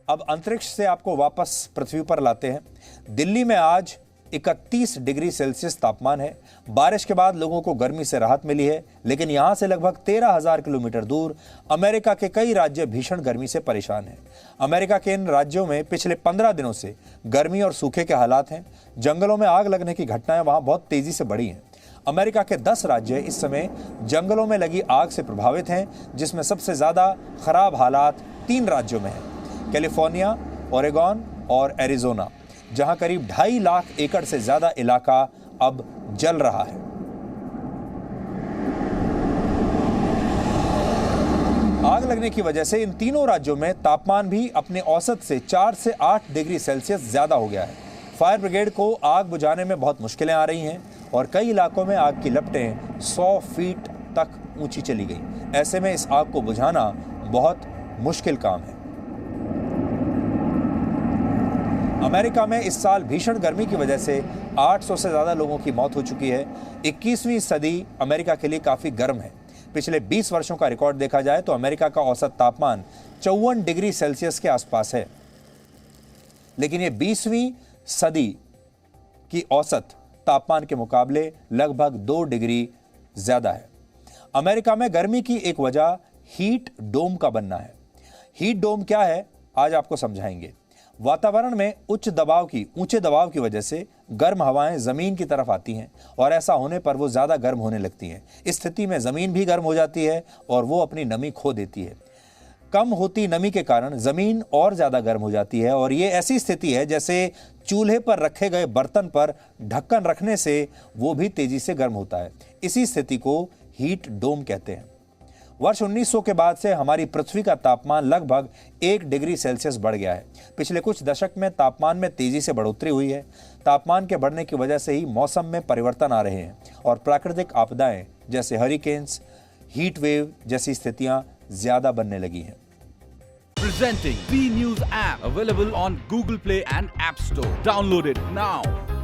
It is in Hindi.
अब अंतरिक्ष से आपको वापस पृथ्वी पर लाते हैं। दिल्ली में आज 31 डिग्री सेल्सियस तापमान है। बारिश के बाद लोगों को गर्मी से राहत मिली है, लेकिन यहां से लगभग 13,000 किलोमीटर दूर अमेरिका के कई राज्य भीषण गर्मी से परेशान हैं। अमेरिका के इन राज्यों में पिछले 15 दिनों से गर्मी और सूखे के हालात हैं। जंगलों में आग लगने की घटनाएं वहां बहुत तेजी से बढ़ी हैं। अमेरिका के 10 राज्य इस समय जंगलों में लगी आग से प्रभावित हैं, जिसमें सबसे ज्यादा खराब हालात 3 राज्यों में हैं: कैलिफोर्निया, ओरेगॉन और एरिजोना, जहां करीब 2.5 लाख एकड़ से ज्यादा इलाका अब जल रहा है। आग लगने की वजह से इन तीनों राज्यों में तापमान भी अपने औसत से 4 से 8 डिग्री सेल्सियस ज्यादा हो गया है। फायर ब्रिगेड को आग बुझाने में बहुत मुश्किलें आ रही हैं और कई इलाकों में आग की लपटें 100 फीट तक ऊंची चली गई। ऐसे में इस आग को बुझाना बहुत मुश्किल काम है। अमेरिका में इस साल भीषण गर्मी की वजह से 800 से ज्यादा लोगों की मौत हो चुकी है। 21वीं सदी अमेरिका के लिए काफी गर्म है। पिछले 20 वर्षों का रिकॉर्ड देखा जाए तो अमेरिका का औसत तापमान 54 डिग्री सेल्सियस के आसपास है, लेकिन ये 20वीं सदी की औसत तापमान के मुकाबले लगभग 2 डिग्री ज्यादा है। अमेरिका में गर्मी की एक वजह हीट डोम का बनना है। हीट डोम क्या है, आज आपको समझाएंगे। वातावरण में ऊंचे दबाव की वजह से गर्म हवाएं जमीन की तरफ आती हैं और ऐसा होने पर वो ज्यादा गर्म होने लगती हैं। इस स्थिति में जमीन भी गर्म हो जाती है और वो अपनी नमी खो देती है। कम होती नमी के कारण जमीन और ज्यादा गर्म हो जाती है और ये ऐसी स्थिति है जैसे चूल्हे पर रखे गए बर्तन पर ढक्कन रखने से वो भी तेजी से गर्म होता है। इसी स्थिति को हीट डोम कहते हैं। वर्ष 1900 के बाद से हमारी पृथ्वी का तापमान लगभग 1 डिग्री सेल्सियस बढ़ गया है। पिछले कुछ दशक में तापमान में तेजी से बढ़ोतरी हुई है। तापमान के बढ़ने की वजह से ही मौसम में परिवर्तन आ रहे हैं और प्राकृतिक आपदाएं जैसे हरिकेन्स, हीट वेव जैसी स्थितियां ज्यादा बनने लगी हैं। Presenting B News app available on Google Play and App Store. Download it now.